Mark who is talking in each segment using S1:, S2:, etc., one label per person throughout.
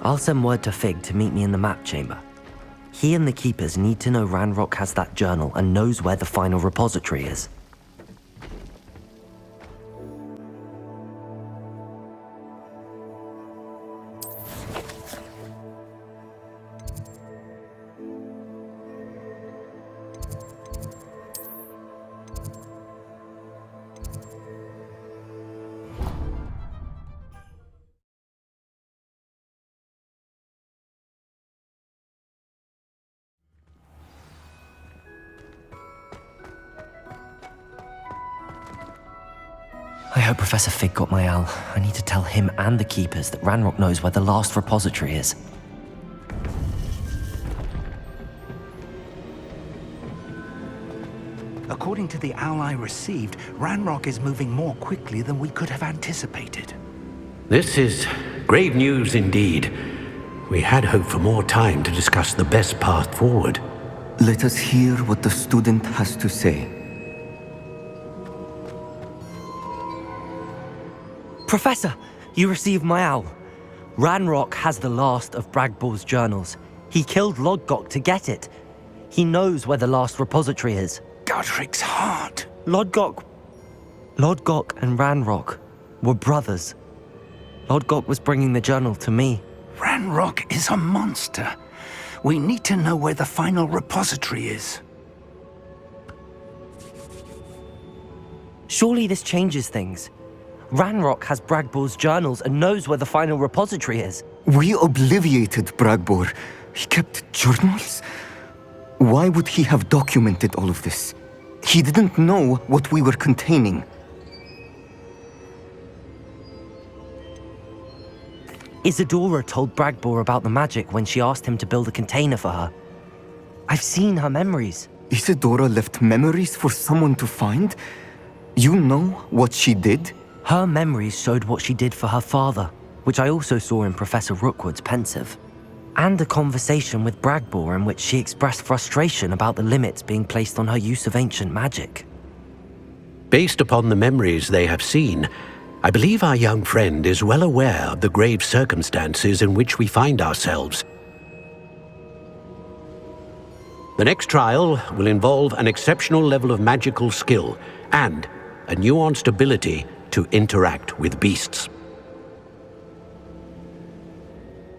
S1: I'll send word to Fig to meet me in the map chamber. He and the Keepers need to know Ranrock has that journal and knows where the final repository is. I hope Professor Fig got my owl. I need to tell him and the Keepers that Ranrock knows where the last repository is.
S2: According to the owl I received, Ranrock is moving more quickly than we could have anticipated.
S3: This is grave news indeed. We had hoped for more time to discuss the best path forward.
S4: Let us hear what the student has to say.
S1: Professor, you received my owl. Ranrock has the last of Bragbor's journals. He killed Lodgok to get it. He knows where the last repository is.
S2: Godric's heart.
S1: Lodgok and Ranrock were brothers. Lodgok was bringing the journal to me.
S2: Ranrock is a monster. We need to know where the final repository is.
S1: Surely this changes things. Ranrock has Bragbor's journals and knows where the final repository is.
S4: We obliviated Bragbor. He kept journals? Why would he have documented all of this? He didn't know what we were containing.
S1: Isadora told Bragbor about the magic when she asked him to build a container for her. I've seen her memories.
S4: Isadora left memories for someone to find? You know what she did?
S1: Her memories showed what she did for her father, which I also saw in Professor Rookwood's pensive. And a conversation with Bragbor in which she expressed frustration about the limits being placed on her use of ancient magic.
S3: Based upon the memories they have seen, I believe our young friend is well aware of the grave circumstances in which we find ourselves. The next trial will involve an exceptional level of magical skill and a nuanced ability to interact with beasts.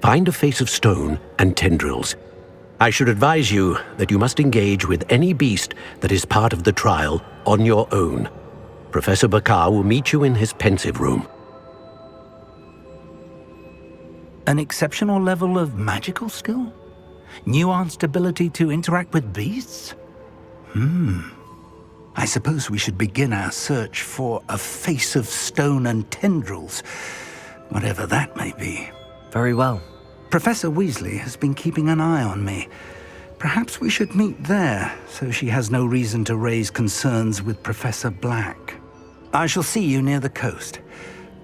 S3: Find a face of stone and tendrils. I should advise you that you must engage with any beast that is part of the trial on your own. Professor Bakar will meet you in his pensive room.
S2: An exceptional level of magical skill? Nuanced ability to interact with beasts? I suppose we should begin our search for a face of stone and tendrils, whatever that may be.
S1: Very well.
S2: Professor Weasley has been keeping an eye on me. Perhaps we should meet there, so she has no reason to raise concerns with Professor Black. I shall see you near the coast.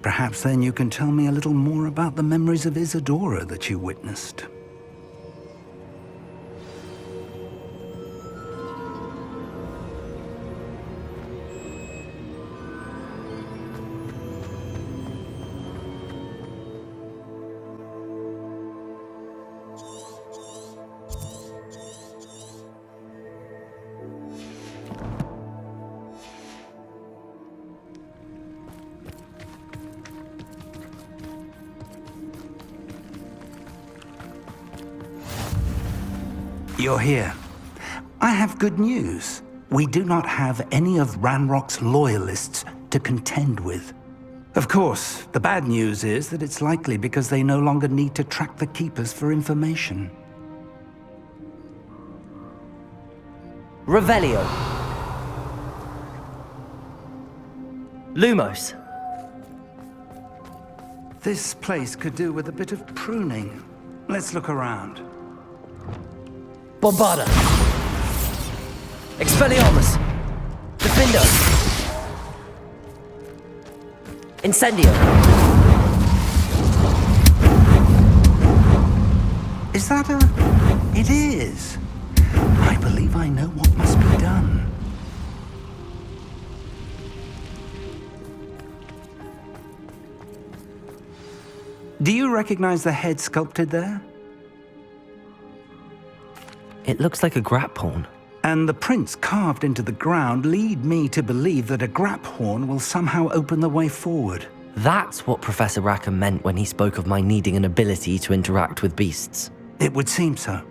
S2: Perhaps then you can tell me a little more about the memories of Isadora that you witnessed. You're here. I have good news. We do not have any of Ranrock's loyalists to contend with. Of course, the bad news is that it's likely because they no longer need to track the Keepers for information.
S1: Revelio. Lumos.
S2: This place could do with a bit of pruning. Let's look around.
S1: Bombarda. Expelliarmus. Defendo. Incendio.
S2: Is that a... It is. I believe I know what must be done. Do you recognize the head sculpted there?
S1: It looks like a grap horn.
S2: And the prints carved into the ground lead me to believe that a grap horn will somehow open the way forward.
S1: That's what Professor Rackham meant when he spoke of my needing an ability to interact with beasts.
S2: It would seem so.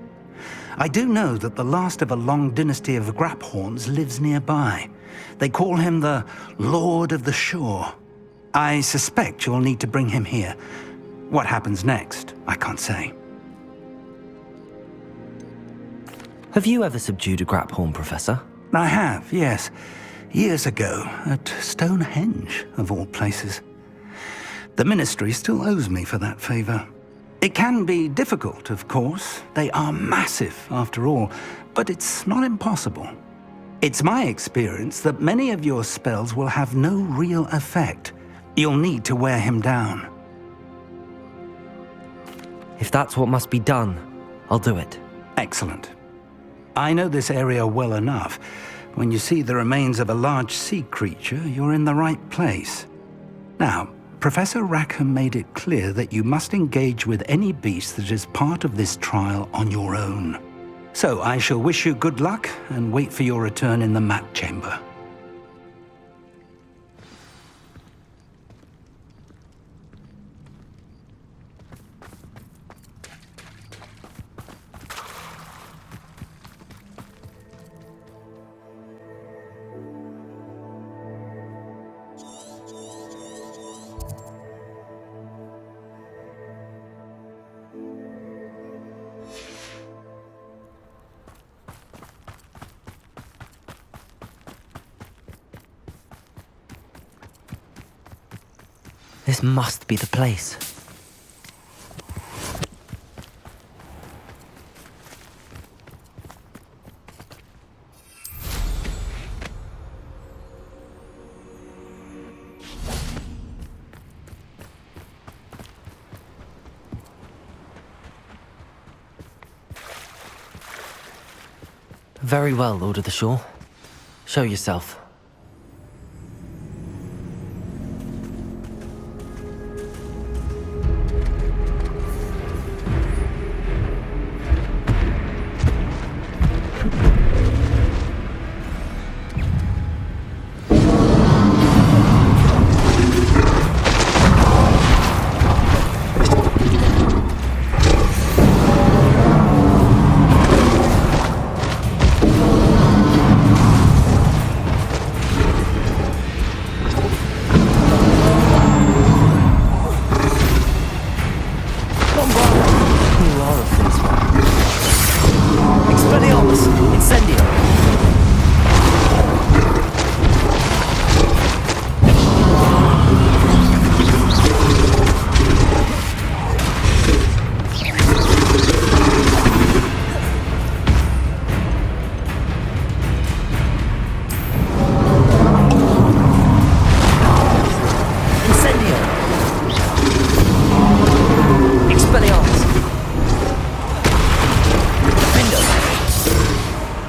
S2: I do know that the last of a long dynasty of grap horns lives nearby. They call him the Lord of the Shore. I suspect you'll need to bring him here. What happens next, I can't say.
S1: Have you ever subdued a grap horn, Professor?
S2: I have, yes. Years ago, at Stonehenge, of all places. The Ministry still owes me for that favor. It can be difficult, of course. They are massive, after all, but it's not impossible. It's my experience that many of your spells will have no real effect. You'll need to wear him down.
S1: If that's what must be done, I'll do it.
S2: Excellent. I know this area well enough. When you see the remains of a large sea creature, you're in the right place. Now, Professor Rackham made it clear that you must engage with any beast that is part of this trial on your own. So I shall wish you good luck and wait for your return in the map chamber.
S1: This must be the place. Very well, Lord of the Shore. Show yourself.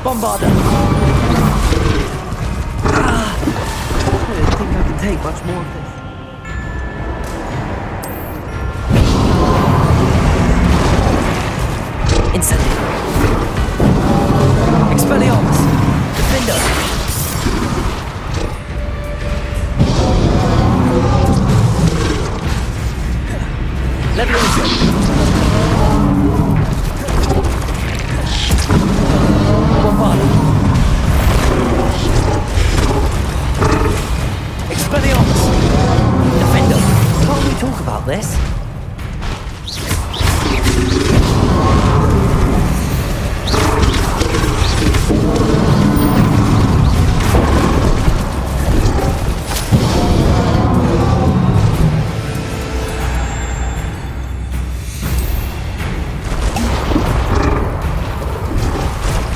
S1: Bombarder! I don't think I can take much more of this. Incendio! Expelliarmus! Defender! Leviosa! Bombarder! Expelliarmus! Defender! Can't we talk about this?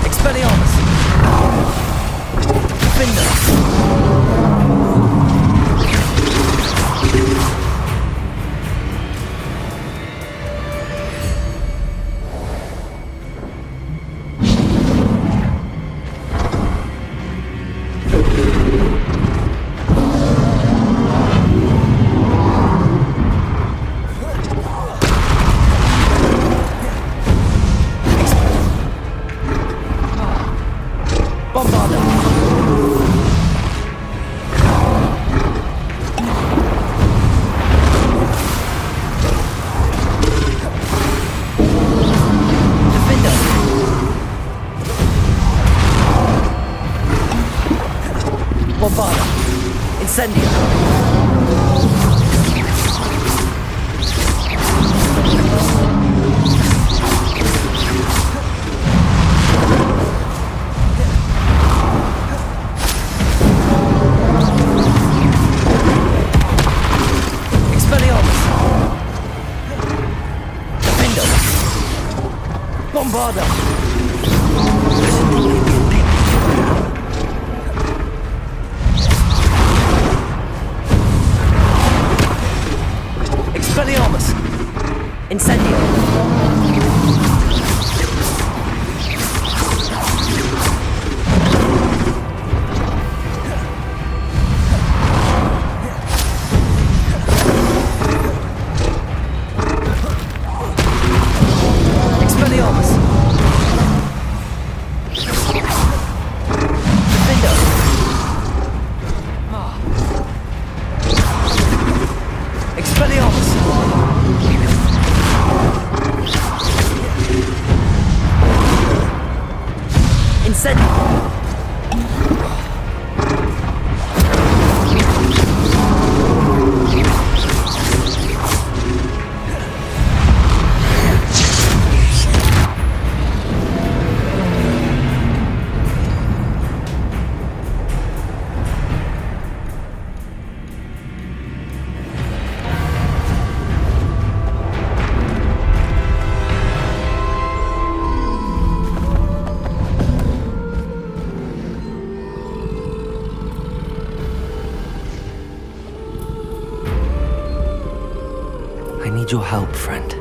S1: Expelliarmus! Defender! Bombarda! Bombarda! Incendio! Expelliarmus! Defendo! Bombarda! Expelliarmus! Incendio! Expelliarmus! Defendo! Expelliarmus! Incendio! I need your help, friend.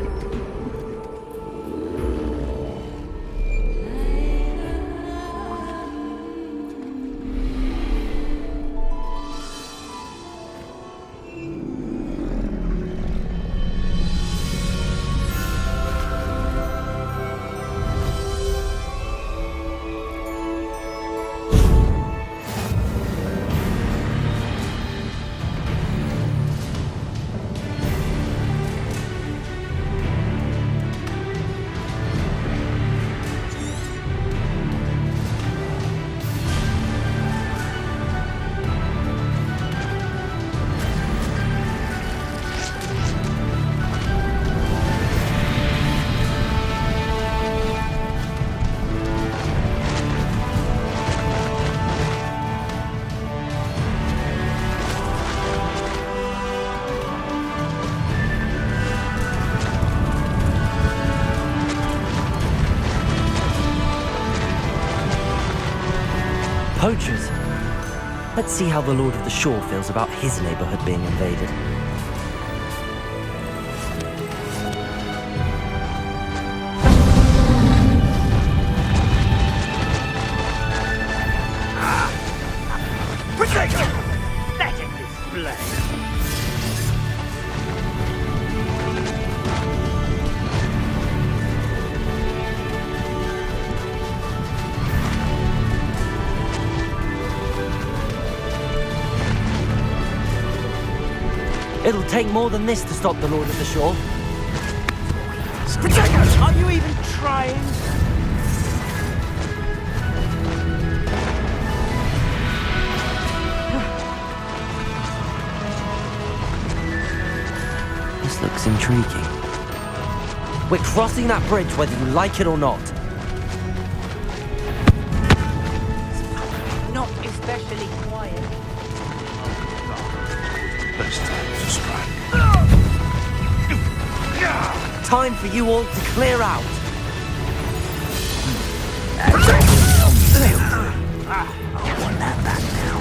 S1: Poachers. Let's see how the Lord of the Shore feels about his neighborhood being invaded.
S5: Protect him! Let him display!
S1: It'll take more than this to stop the Lord of the Shore.
S5: Protect us! Are you even trying?
S1: This looks intriguing. We're crossing that bridge whether you like it or not.
S5: Not especially quiet.
S6: Best time to strike.
S1: Time for you all to clear out.
S6: I want that back now.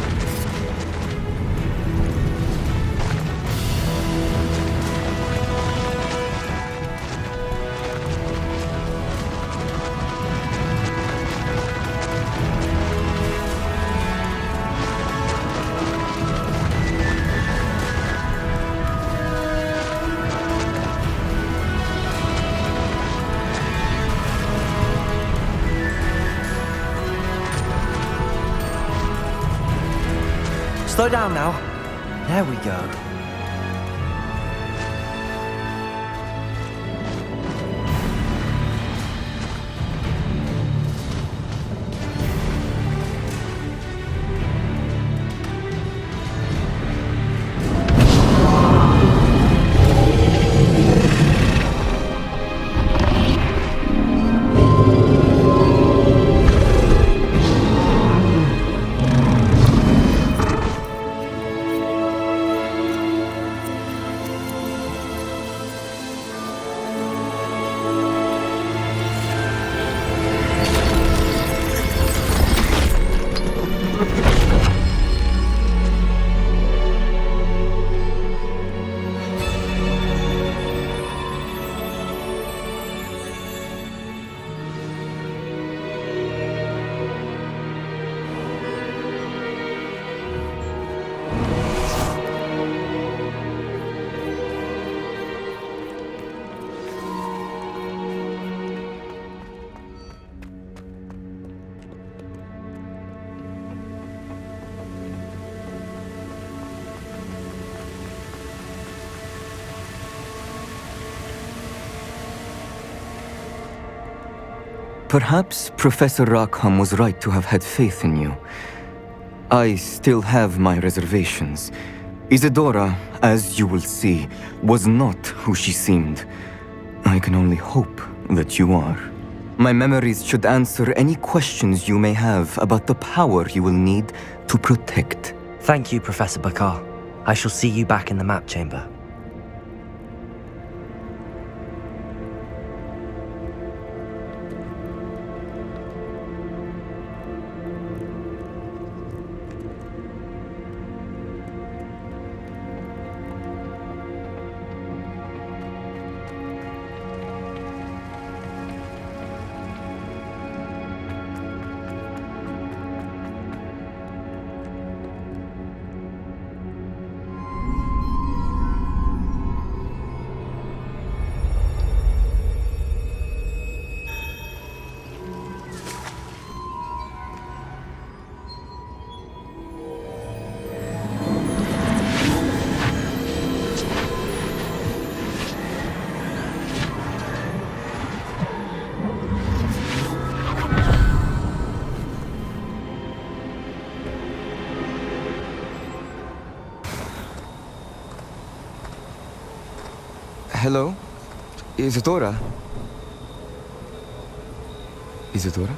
S1: Slow down now. There we go.
S4: Perhaps Professor Rackham was right to have had faith in you. I still have my reservations. Isadora, as you will see, was not who she seemed. I can only hope that you are. My memories should answer any questions you may have about the power you will need to protect.
S1: Thank you, Professor Bakar. I shall see you back in the map chamber.
S4: Hello? Isadora? Isadora?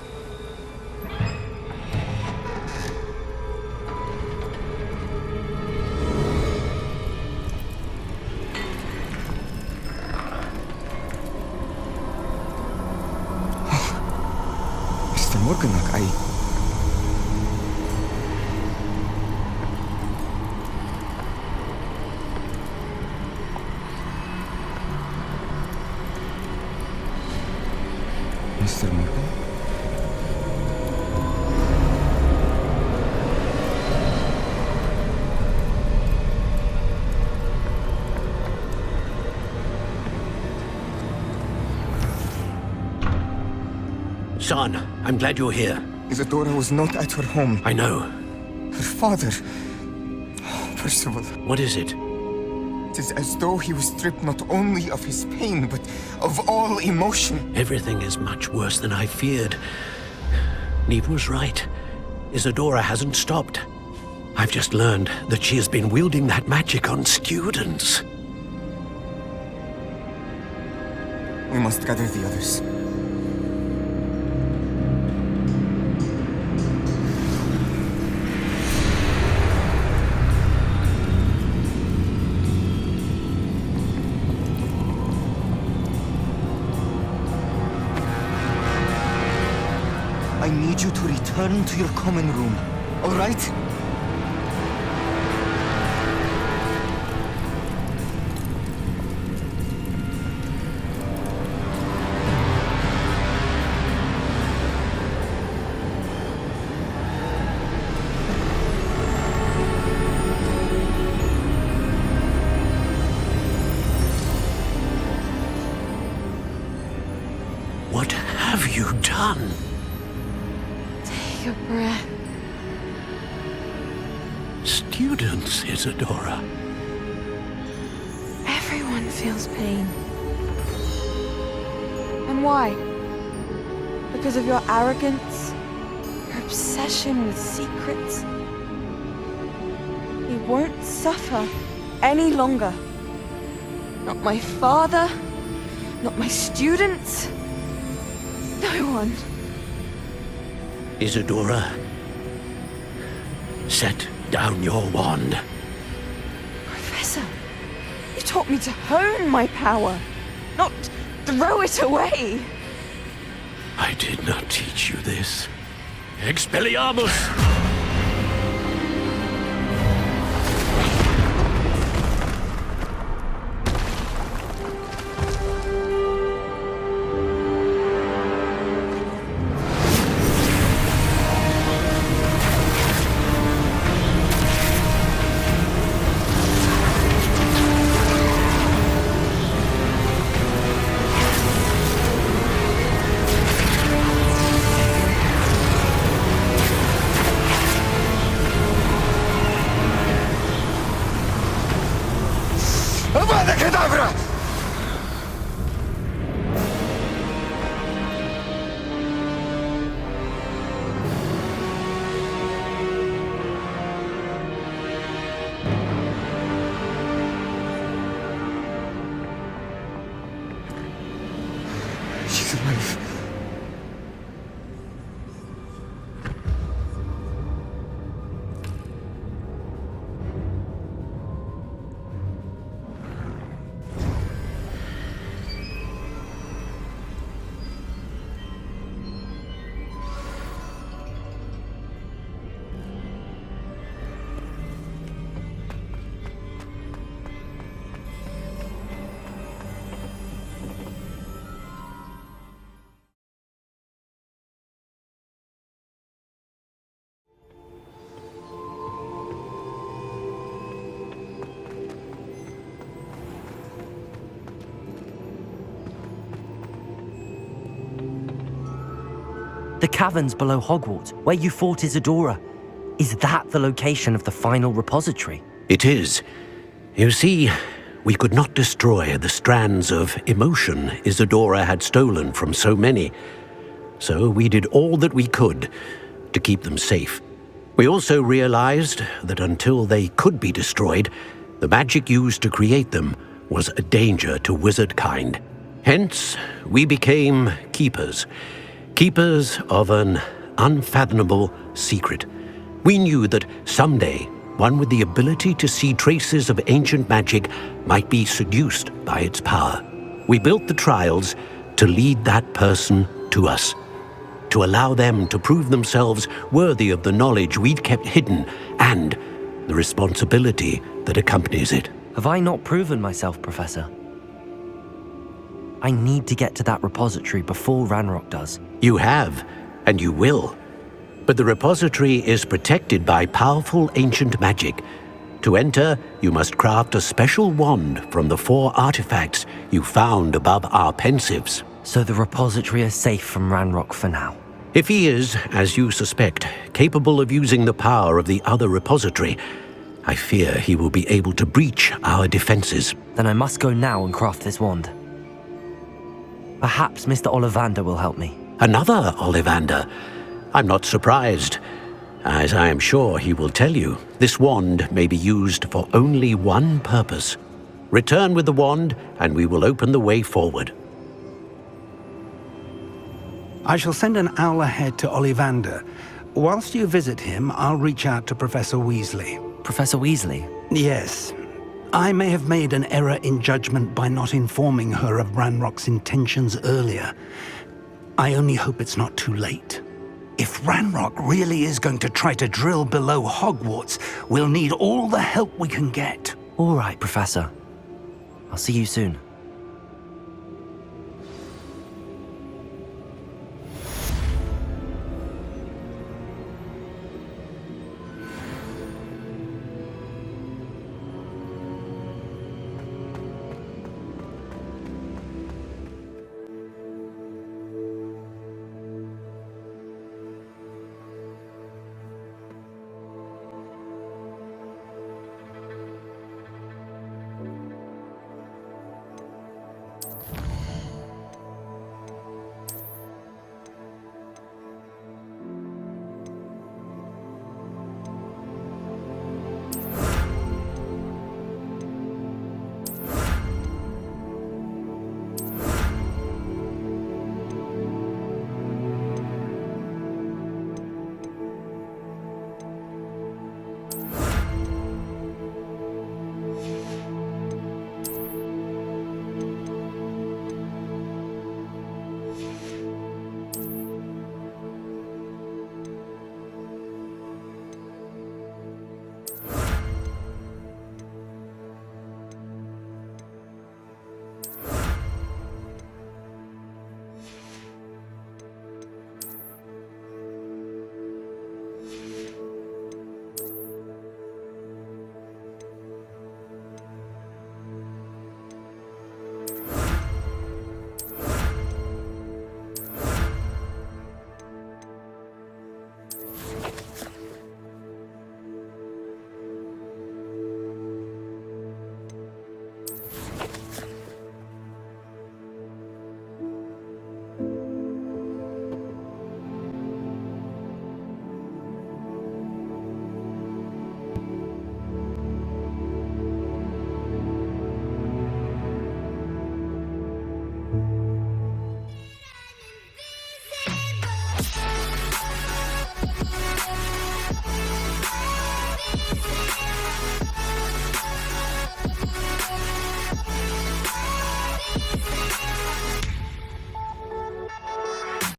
S4: Mr. Morganak, Mr. Morgan?
S3: Son, I'm glad you're here.
S4: Isadora was not at her home.
S3: I know.
S4: Her father... Percival.
S3: What is it?
S4: It is as though he was stripped not only of his pain, but of all emotion.
S3: Everything is much worse than I feared. Neve was right. Isadora hasn't stopped. I've just learned that she has been wielding that magic on students.
S4: We must gather the others. I need you to return to your common room, all right?
S3: What have you done?
S7: Take a breath.
S3: Students, Isadora.
S7: Everyone feels pain. And why? Because of your arrogance? Your obsession with secrets? He won't suffer any longer. Not my father, not my students, no one.
S3: Isadora, set down your wand.
S7: Professor, you taught me to hone my power, not throw it away.
S3: I did not teach you this. Expelliarmus!
S6: Avada Kedavra!
S4: She's alive.
S1: The caverns below Hogwarts, where you fought Isadora. Is that the location of the final repository?
S3: It is. You see, we could not destroy the strands of emotion Isadora had stolen from so many. So we did all that we could to keep them safe. We also realized that until they could be destroyed, the magic used to create them was a danger to wizard kind. Hence, we became keepers. Keepers of an unfathomable secret. We knew that someday, one with the ability to see traces of ancient magic might be seduced by its power. We built the trials to lead that person to us, to allow them to prove themselves worthy of the knowledge we'd kept hidden and the responsibility that accompanies it.
S1: Have I not proven myself, Professor? I need to get to that repository before Ranrock does.
S3: You have, and you will. But the repository is protected by powerful ancient magic. To enter, you must craft a special wand from the 4 artifacts you found above our pensives.
S1: So the repository is safe from Ranrock for now.
S3: If he is, as you suspect, capable of using the power of the other repository, I fear he will be able to breach our defenses.
S1: Then I must go now and craft this wand. Perhaps Mr. Ollivander will help me.
S3: Another Ollivander? I'm not surprised. As I am sure he will tell you, this wand may be used for only one purpose. Return with the wand, and we will open the way forward.
S2: I shall send an owl ahead to Ollivander. Whilst you visit him, I'll reach out to Professor Weasley.
S1: Professor Weasley?
S2: Yes. I may have made an error in judgment by not informing her of Ranrock's intentions earlier. I only hope it's not too late. If Ranrock really is going to try to drill below Hogwarts, we'll need all the help we can get.
S1: All right, Professor. I'll see you soon.